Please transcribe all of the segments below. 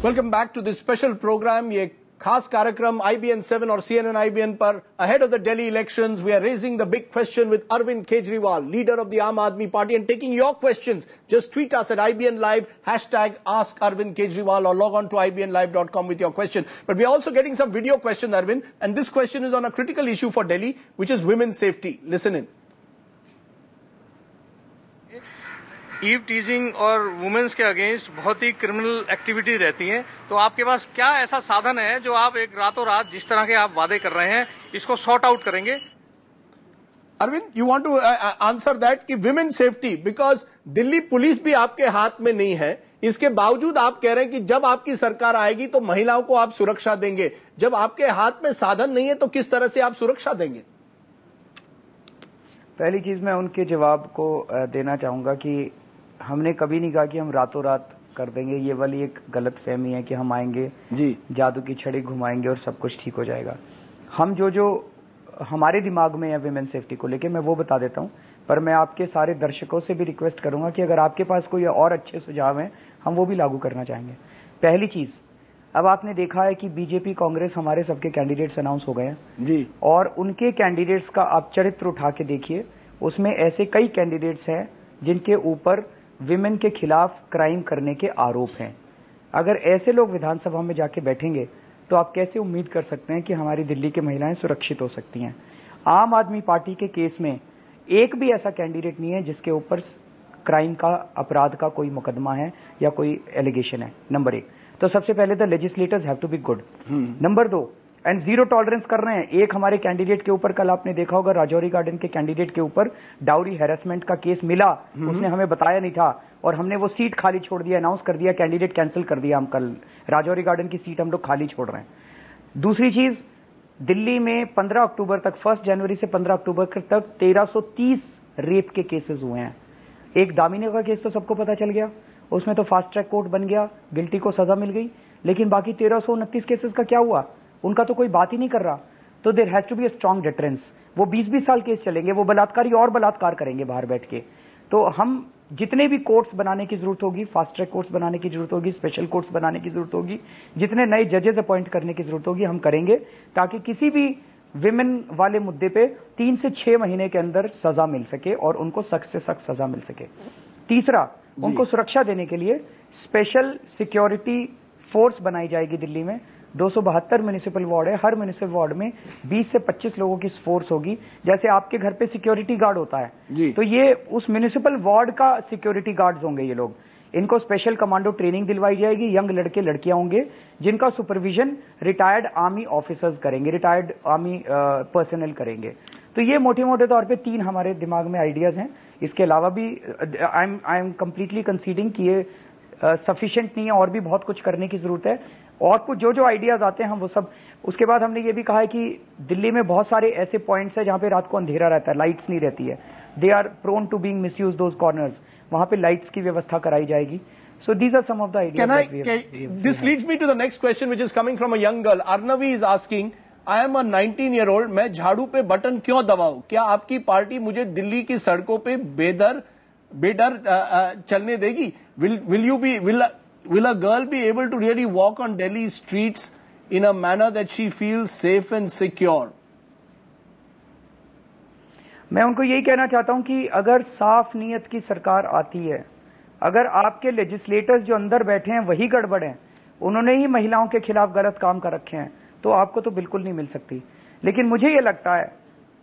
Welcome back to this special programme. ये खास कार्यक्रम IBN 7 और CNN IBN पर ahead of the Delhi elections we are raising the big question with Arvind Kejriwal, leader of the Aam Aadmi Party, and taking your questions. Just tweet us at IBN Live, #Ask Arvind Kejriwal, or log on to IBNLive.com with your question. But we are also getting some video questions, Arvind, and this question is on a critical issue for Delhi, which is women's safety. Listen in. Eve teasing और women's के against बहुत ही criminal activity रहती है, तो आपके पास क्या ऐसा साधन है जो आप एक रातों रात जिस तरह के आप वादे कर रहे हैं इसको सॉर्ट आउट करेंगे? Arvind, you want to answer that कि women safety, because Delhi police भी आपके हाथ में नहीं है, इसके बावजूद आप कह रहे हैं कि जब आपकी सरकार आएगी तो महिलाओं को आप सुरक्षा देंगे। जब आपके हाथ में साधन नहीं है तो किस तरह से आप सुरक्षा देंगे? पहली चीज मैं उनके जवाब को देना चाहूंगा कि हमने कभी नहीं कहा कि हम रातों रात कर देंगे। ये वाली एक गलत फहमी है कि हम आएंगे जी, जादू की छड़ी घुमाएंगे और सब कुछ ठीक हो जाएगा। हम जो हमारे दिमाग में है विमेन सेफ्टी को लेके, मैं वो बता देता हूं, पर मैं आपके सारे दर्शकों से भी रिक्वेस्ट करूंगा कि अगर आपके पास कोई और अच्छे सुझाव हैं, हम वो भी लागू करना चाहेंगे। पहली चीज, अब आपने देखा है कि बीजेपी कांग्रेस हमारे सबके कैंडिडेट्स अनाउंस हो गए हैं जी, और उनके कैंडिडेट्स का आप चरित्र उठा के देखिए, उसमें ऐसे कई कैंडिडेट्स हैं जिनके ऊपर विमेन के खिलाफ क्राइम करने के आरोप हैं। अगर ऐसे लोग विधानसभा में जाके बैठेंगे तो आप कैसे उम्मीद कर सकते हैं कि हमारी दिल्ली की महिलाएं सुरक्षित हो सकती हैं? आम आदमी पार्टी के केस में एक भी ऐसा कैंडिडेट नहीं है जिसके ऊपर क्राइम का, अपराध का कोई मुकदमा है या कोई एलिगेशन है। नंबर 1, तो सबसे पहले the legislators have to be good. Number 2, and zero tolerance कर रहे हैं। एक हमारे कैंडिडेट के ऊपर, कल आपने देखा होगा, राजौरी गार्डन के कैंडिडेट के ऊपर डाउरी हैरेसमेंट का केस मिला, उसने हमें बताया नहीं था और हमने वो सीट खाली छोड़ दिया, अनाउंस कर दिया, कैंडिडेट कैंसिल कर दिया। हम कल राजौरी गार्डन की सीट हम लोग खाली छोड़ रहे हैं। दूसरी चीज, दिल्ली में 15 अक्टूबर तक, 1 जनवरी से 15 अक्टूबर तक 1330 रेप के केसेस हुए हैं। एक दामिनी का केस तो सबको पता चल गया, उसमें तो फास्ट ट्रैक कोर्ट बन गया, गिल्टी को सजा मिल गई, लेकिन बाकी 1329 केसेस का क्या हुआ? उनका तो कोई बात ही नहीं कर रहा। तो there has to be a strong deterrence. वो 20-20 साल केस चलेंगे, वो बलात्कारी और बलात्कार करेंगे बाहर बैठ के। तो हम जितने भी कोर्ट्स बनाने की जरूरत होगी, फास्ट ट्रैक कोर्ट्स बनाने की जरूरत होगी, स्पेशल कोर्ट्स बनाने की जरूरत होगी, जितने नए जजेस अपॉइंट करने की जरूरत होगी, हम करेंगे, ताकि किसी भी विमेन वाले मुद्दे पे 3 से 6 महीने के अंदर सजा मिल सके और उनको सख्त से सख्त सजा मिल सके। तीसरा, उनको सुरक्षा देने के लिए स्पेशल सिक्योरिटी फोर्स बनाई जाएगी दिल्ली में। 272 म्युनिसिपल वार्ड है, हर म्युनिसिपल वार्ड में 20 से 25 लोगों की फोर्स होगी। जैसे आपके घर पे सिक्योरिटी गार्ड होता है, तो ये उस म्युनिसिपल वार्ड का सिक्योरिटी गार्ड्स होंगे ये लोग। इनको स्पेशल कमांडो ट्रेनिंग दिलवाई जाएगी, यंग लड़के लड़कियां होंगे जिनका सुपरविजन रिटायर्ड आर्मी ऑफिसर्स करेंगे, रिटायर्ड आर्मी पर्सनल करेंगे। तो ये मोटे मोटे तौर पे 3 हमारे दिमाग में आइडियाज हैं। इसके अलावा भी आई एम कंप्लीटली कंसीडिंग कि ये सफिशिएंट नहीं है, और भी बहुत कुछ करने की जरूरत है। और कुछ जो आइडियाज आते हैं हम वो सब, उसके बाद हमने ये भी कहा है कि दिल्ली में बहुत सारे ऐसे पॉइंट्स हैं जहां पे रात को अंधेरा रहता है, लाइट्स नहीं रहती है, they are prone to being misuse those corners, वहां पे लाइट्स की व्यवस्था कराई जाएगी। So these are some of the ideas. This leads me to the next question, which is coming from a young girl. Arnavi is asking, I am a 19-year-old. मैं झाड़ू पे button क्यों दबाऊं? क्या आपकी पार्टी मुझे दिल्ली की सड़कों पे बेडर चलने देगी? Will a girl be able to really walk on Delhi streets in a manner that she feels safe and secure? मैं उनको यही कहना चाहता हूं कि अगर साफ नीयत की सरकार आती है, अगर आपके लेजिस्लेटर्स जो अंदर बैठे हैं वही गड़बड़ हैं, उन्होंने ही महिलाओं के खिलाफ गलत काम कर रखे हैं, तो आपको तो बिल्कुल नहीं मिल सकती। लेकिन मुझे ये लगता है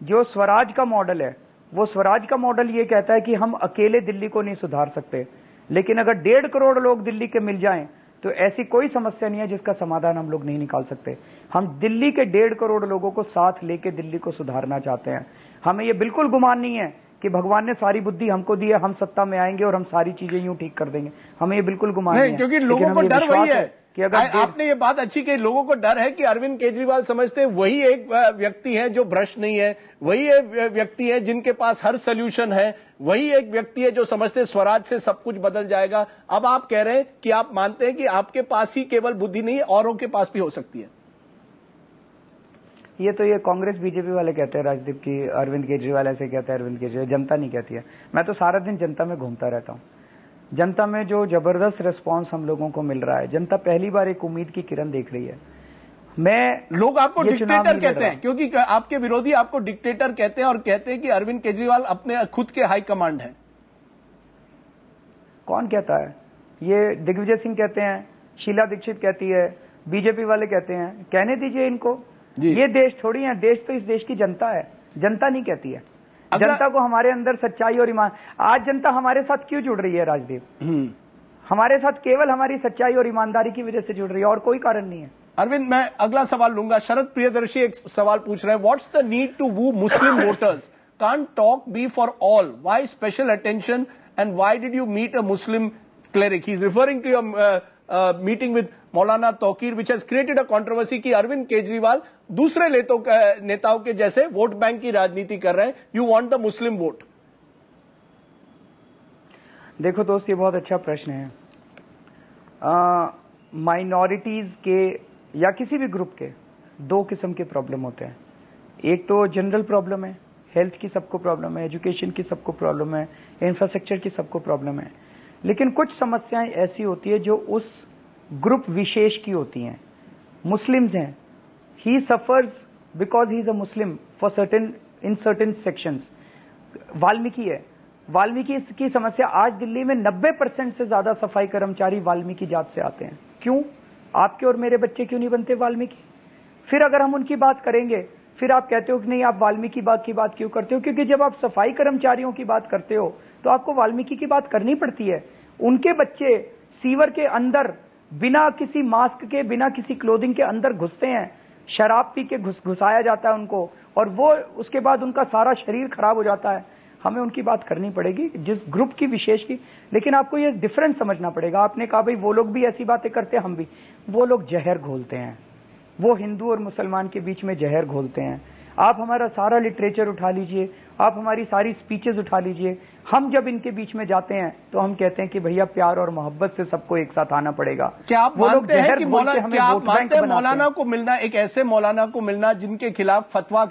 जो स्वराज का मॉडल है, वो स्वराज का मॉडल ये कहता है कि हम अकेले दिल्ली को नहीं सुधार सकते, लेकिन अगर 1.5 करोड़ लोग दिल्ली के मिल जाएं तो ऐसी कोई समस्या नहीं है जिसका समाधान हम लोग नहीं निकाल सकते। हम दिल्ली के 1.5 करोड़ लोगों को साथ लेके दिल्ली को सुधारना चाहते हैं। हमें ये बिल्कुल गुमान नहीं है कि भगवान ने सारी बुद्धि हमको दी है, हम सत्ता में आएंगे और हम सारी चीजें यूं ठीक कर देंगे। हमें ये बिल्कुल गुमान नहीं है, क्योंकि लोगों को डर वही है कि अगर आपने ये बात अच्छी कही, लोगों को डर है कि अरविंद केजरीवाल समझते हैं वही एक व्यक्ति है जो भ्रष्ट नहीं है, वही एक व्यक्ति है जिनके पास हर सॉल्यूशन है, वही एक व्यक्ति है जो समझते स्वराज से सब कुछ बदल जाएगा। अब आप कह रहे हैं कि आप मानते हैं कि आपके पास ही केवल बुद्धि नहीं है, औरों के पास भी हो सकती है। ये कांग्रेस बीजेपी वाले कहते हैं राजदीप की अरविंद केजरीवाल ऐसे कहते हैं, अरविंद केजरीवाल, जनता नहीं कहती है। मैं तो सारा दिन जनता में घूमता रहता हूं। जनता में जो जबरदस्त रिस्पांस हम लोगों को मिल रहा है, जनता पहली बार एक उम्मीद की किरण देख रही है। लोग आपको डिक्टेटर कहते हैं, क्योंकि आपके विरोधी आपको डिक्टेटर कहते हैं और कहते हैं कि अरविंद केजरीवाल अपने खुद के हाई कमांड हैं। कौन कहता है? ये दिग्विजय सिंह कहते हैं, शीला दीक्षित कहती है, बीजेपी वाले कहते हैं। कहने दीजिए इनको। ये देश थोड़ी है, देश तो इस देश की जनता है, जनता नहीं कहती है। जनता को हमारे अंदर सच्चाई और ईमान, आज जनता हमारे साथ क्यों जुड़ रही है राजदीप? हमारे साथ केवल हमारी सच्चाई और ईमानदारी की वजह से जुड़ रही है, और कोई कारण नहीं है। अरविंद, मैं अगला सवाल लूंगा। शरद प्रियदर्शी एक सवाल पूछ रहे हैं, what's the need to woo Muslim voters? Can't talk be for all? Why special attention and why did you meet a Muslim cleric? He is referring to your meeting with Maulana Tauqeer which has created a controversy कि अरविंद केजरीवाल दूसरे नेताओं के जैसे vote bank की राजनीति कर रहे हैं। You want the Muslim vote? देखो दोस्त, ये बहुत अच्छा प्रश्न है। माइनॉरिटीज के या किसी भी ग्रुप के दो किस्म के प्रॉब्लम होते हैं। एक तो जनरल प्रॉब्लम है, हेल्थ की सबको प्रॉब्लम है, एजुकेशन की सबको प्रॉब्लम है, इंफ्रास्ट्रक्चर की सबको प्रॉब्लम है। लेकिन कुछ समस्याएं ऐसी होती है जो उस ग्रुप विशेष की होती हैं। मुस्लिम्स हैं, ही suffers because he is a Muslim for certain in certain sections. Valmiki है, वाल्मीकि की समस्या आज दिल्ली में 90% से ज्यादा सफाई कर्मचारी वाल्मीकि जात से आते हैं। क्यों? आपके और मेरे बच्चे क्यों नहीं बनते वाल्मीकि? फिर अगर हम उनकी बात करेंगे, फिर आप कहते हो कि नहीं, आप वाल्मीकि बात की बात क्यों करते हो? क्योंकि जब आप सफाई कर्मचारियों की बात करते हो तो आपको वाल्मीकि की बात करनी पड़ती है। उनके बच्चे सीवर के अंदर बिना किसी मास्क के, बिना किसी क्लोथिंग के अंदर घुसते हैं, शराब पी के घुसाया जाता है उनको, और वो उसके बाद उनका सारा शरीर खराब हो जाता है। हमें उनकी बात करनी पड़ेगी, जिस ग्रुप की विशेष की। लेकिन आपको ये डिफरेंस समझना पड़ेगा। आपने कहा भाई वो लोग भी ऐसी बातें करते हैं, हम भी। वो लोग जहर घोलते हैं, वो हिंदू और मुसलमान के बीच में जहर घोलते हैं। आप हमारा सारा लिटरेचर उठा लीजिए, आप हमारी सारी स्पीचेस उठा लीजिए। हम जब इनके बीच में जाते हैं तो हम कहते हैं कि भैया प्यार और मोहब्बत से सबको एक साथ आना पड़ेगा। क्या आप मानते हैं कि मौलाना को मिलना, एक ऐसे मौलाना को मिलना जिनके खिलाफ फतवा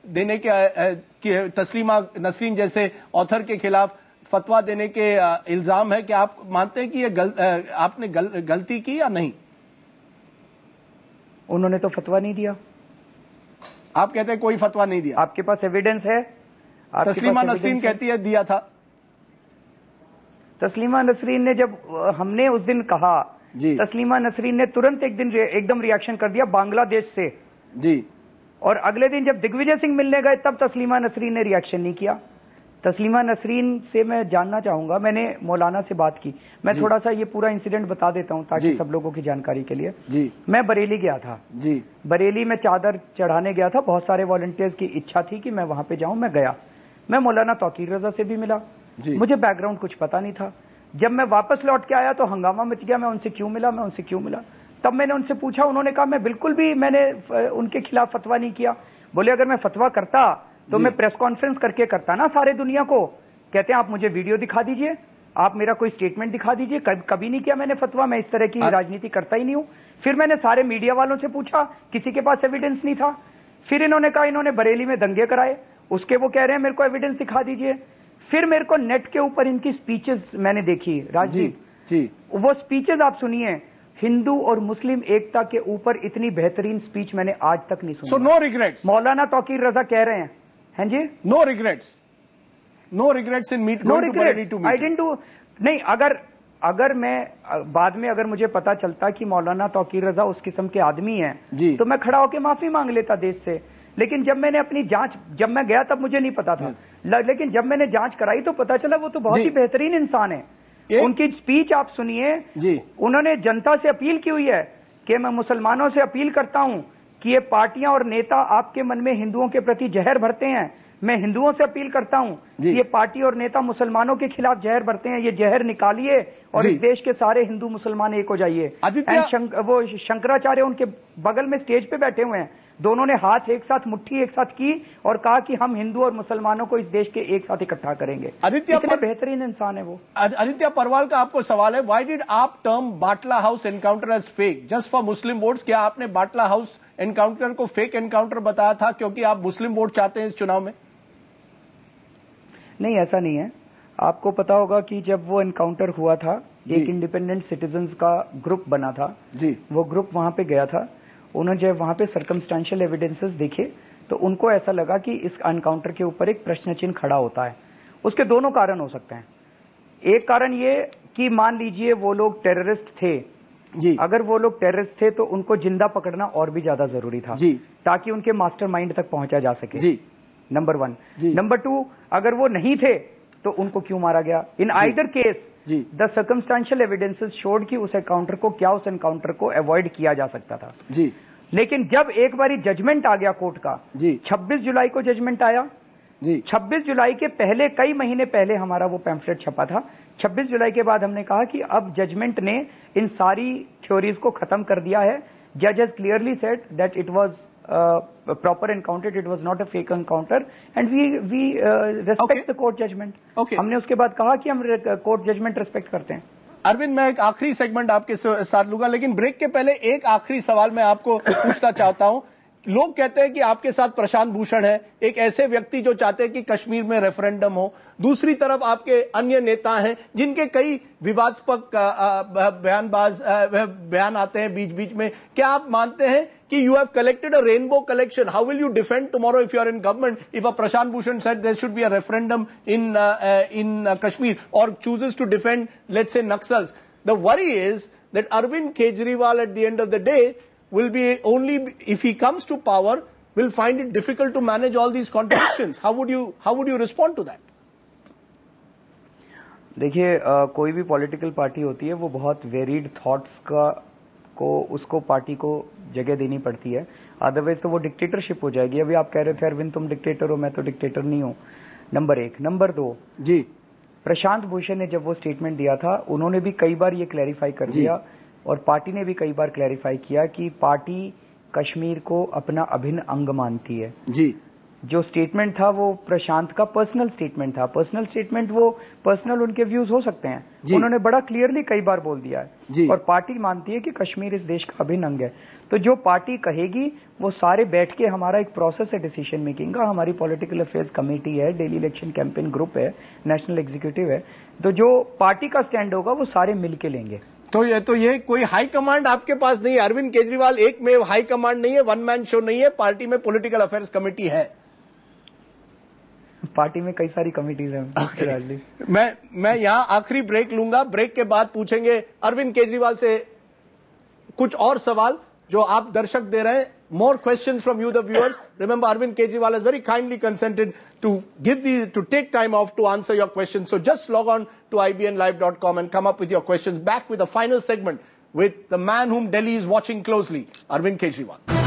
देने के तस्लीमा नसरीन जैसे ऑथर के खिलाफ फतवा देने के इल्जाम है, क्या आप मानते हैं कि ये आपने गलती की या नहीं? उन्होंने तो फतवा नहीं दिया। आप कहते हैं कोई फतवा नहीं दिया? आपके पास एविडेंस है? तस्लीमा नसरीन कहती है दिया था। तस्लीमा नसरीन ने, जब हमने उस दिन कहा, तस्लीमा नसरीन ने तुरंत एक दिन एकदम रिएक्शन कर दिया बांग्लादेश से जी। और अगले दिन जब दिग्विजय सिंह मिलने गए तब तस्लीमा नसरीन ने रिएक्शन नहीं किया। तस्लीमा नसरीन से मैं जानना चाहूंगा, मैंने मौलाना से बात की। मैं थोड़ा सा ये पूरा इंसिडेंट बता देता हूं ताकि सब लोगों की जानकारी के लिए। जी। मैं बरेली गया था जी। बरेली में चादर चढ़ाने गया था। बहुत सारे वॉलंटियर्स की इच्छा थी कि मैं वहां पे जाऊं, मैं गया। मैं मौलाना तौकीर रजा से भी मिला। मुझे बैकग्राउंड कुछ पता नहीं था। जब मैं वापस लौट के आया तो हंगामा मच गया, मैं उनसे क्यों मिला। तब मैंने उनसे पूछा, उन्होंने कहा मैं बिल्कुल भी मैंने उनके खिलाफ फतवा नहीं किया। बोले अगर मैं फतवा करता तो मैं प्रेस कॉन्फ्रेंस करके करता ना सारे दुनिया को। कहते हैं आप मुझे वीडियो दिखा दीजिए, आप मेरा कोई स्टेटमेंट दिखा दीजिए। कभी नहीं किया मैंने फतवा, मैं इस तरह की राजनीति करता ही नहीं हूं। फिर मैंने सारे मीडिया वालों से पूछा, किसी के पास एविडेंस नहीं था। फिर इन्होंने कहा इन्होंने बरेली में दंगे कराए, उसके वो कह रहे हैं मेरे को एविडेंस दिखा दीजिए। फिर मेरे को नेट के ऊपर इनकी स्पीचेस मैंने देखी राजदीप जी। वो स्पीचेस आप सुनिए, हिंदू और मुस्लिम एकता के ऊपर इतनी बेहतरीन स्पीच मैंने आज तक नहीं सुनी। So no regrets? Maulana Tauqeer Raza कह रहे हैं, हैं जी, no regrets in meet, no regrets. I didn't do. नहीं, अगर मैं बाद में अगर मुझे पता चलता कि मौलाना तौकीर रजा उस किस्म के आदमी हैं तो मैं खड़ा होकर माफी मांग लेता देश से। लेकिन जब मैंने अपनी जांच, जब मैं गया तब मुझे नहीं पता था, लेकिन जब मैंने जांच कराई तो पता चला वो तो बहुत ही बेहतरीन इंसान है। उनकी स्पीच आप सुनिए, उन्होंने जनता से अपील की हुई है कि मैं मुसलमानों से अपील करता हूं कि ये पार्टियां और नेता आपके मन में हिंदुओं के प्रति जहर भरते हैं। मैं हिंदुओं से अपील करता हूं कि ये पार्टी और नेता मुसलमानों के खिलाफ जहर भरते हैं, ये जहर निकालिए और इस देश के सारे हिंदू मुसलमान एक हो जाइए। वो शंकराचार्य उनके बगल में स्टेज पे बैठे हुए हैं, दोनों ने हाथ एक साथ, मुट्ठी एक साथ की और कहा कि हम हिंदू और मुसलमानों को इस देश के एक साथ इकट्ठा करेंगे। इतने बेहतरीन इंसान है वो। आदित्य परवाल का आपको सवाल है, व्हाई डिड आप term Batla House encounter as fake just for Muslim votes? क्या आपने बाटला हाउस एनकाउंटर को फेक एनकाउंटर बताया था क्योंकि आप मुस्लिम वोट चाहते हैं इस चुनाव में? नहीं, ऐसा नहीं है। आपको पता होगा कि जब वो एनकाउंटर हुआ था, एक इंडिपेंडेंट सिटीजन्स का ग्रुप बना था जी, वो ग्रुप वहां पे गया था। उन्होंने जब वहां पे सर्कमस्टेंशियल एविडेंसेस देखे तो उनको ऐसा लगा कि इस एनकाउंटर के ऊपर एक प्रश्न चिन्ह खड़ा होता है। उसके दोनों कारण हो सकते हैं। एक कारण ये कि मान लीजिए वो लोग टेररिस्ट थे जी, अगर वो लोग टेररिस्ट थे तो उनको जिंदा पकड़ना और भी ज्यादा जरूरी था जी, ताकि उनके मास्टरमाइंड तक पहुंचा जा सके जी, नंबर 1। नंबर 2, अगर वो नहीं थे तो उनको क्यों मारा गया? In either case the circumstantial evidences showed कि उस एनकाउंटर को उस एनकाउंटर को अवॉइड किया जा सकता था जी। लेकिन जब एक बारी जजमेंट आ गया कोर्ट का जी, 26 जुलाई को जजमेंट आया जी, 26 जुलाई के पहले कई महीने पहले हमारा वो पैम्फलेट छपा था। 26 जुलाई के बाद हमने कहा कि अब जजमेंट ने इन सारी थ्योरीज को खत्म कर दिया है। जज has clearly said that it was proper encounter, it was not a fake encounter, and we respect the court judgment. हमने उसके बाद कहा कि हम कोर्ट जजमेंट रेस्पेक्ट करते हैं। अरविंद, मैं एक आखिरी सेगमेंट आपके साथ लूंगा, लेकिन ब्रेक के पहले एक आखिरी सवाल मैं आपको पूछना चाहता हूं। लोग कहते हैं कि आपके साथ प्रशांत भूषण है, एक ऐसे व्यक्ति जो चाहते हैं कि कश्मीर में रेफरेंडम हो। दूसरी तरफ आपके अन्य नेता हैं जिनके कई विवादास्पद बयान आते हैं बीच बीच में। क्या आप मानते हैं कि you have collected a rainbow collection? How will you defend tomorrow if you are in government if a Prashant Bhushan said there should be a referendum in Kashmir और chooses to defend let's say Naxals? The worry is that Arvind Kejriwal at the end of the day will be only, if he comes to power, will find it difficult to manage all these contradictions. How would you respond to that? देखिए, कोई भी political party होती है वो बहुत varied thoughts उसको party को जगह देनी पड़ती है, अदरवाइज तो वो डिक्टेटरशिप हो जाएगी। अभी आप कह रहे थे अरविंद तुम डिक्टेटर हो, मैं तो डिक्टेटर नहीं हूं, नंबर 1। नंबर 2 जी, प्रशांत भूषण ने जब वो स्टेटमेंट दिया था उन्होंने भी कई बार ये क्लैरिफाई कर दिया और पार्टी ने भी कई बार क्लैरिफाई किया कि पार्टी कश्मीर को अपना अभिन्न अंग मानती है जी। जो स्टेटमेंट था वो प्रशांत का पर्सनल स्टेटमेंट था। पर्सनल स्टेटमेंट वो पर्सनल उनके व्यूज हो सकते हैं, उन्होंने बड़ा क्लियरली कई बार बोल दिया है जी। और पार्टी मानती है कि कश्मीर इस देश का अभिन्न अंग है। तो जो पार्टी कहेगी वो सारे बैठ के, हमारा एक प्रोसेस है डिसीजन मेकिंग का, हमारी पॉलिटिकल अफेयर्स कमेटी है, डेली इलेक्शन कैंपेन ग्रुप है, नेशनल एग्जीक्यूटिव है, तो जो पार्टी का स्टैंड होगा वो सारे मिलके लेंगे। तो ये कोई हाई कमांड आपके पास नहीं है? अरविंद केजरीवाल एक में हाई कमांड नहीं है, वन मैन शो नहीं है, पार्टी में पॉलिटिकल अफेयर्स कमेटी है। पार्टी में कई सारी कमिटीज हैं। मैं यहां आखिरी ब्रेक लूंगा, ब्रेक के बाद पूछेंगे अरविंद केजरीवाल से कुछ और सवाल जो आप दर्शक दे रहे हैं। More questions from you, the viewers. Remember, Arvind Kejriwal has very kindly consented to take time off to answer your questions. So just log on to ibnlive.com and come up with your questions. Back with the final segment with the man whom Delhi is watching closely, Arvind Kejriwal.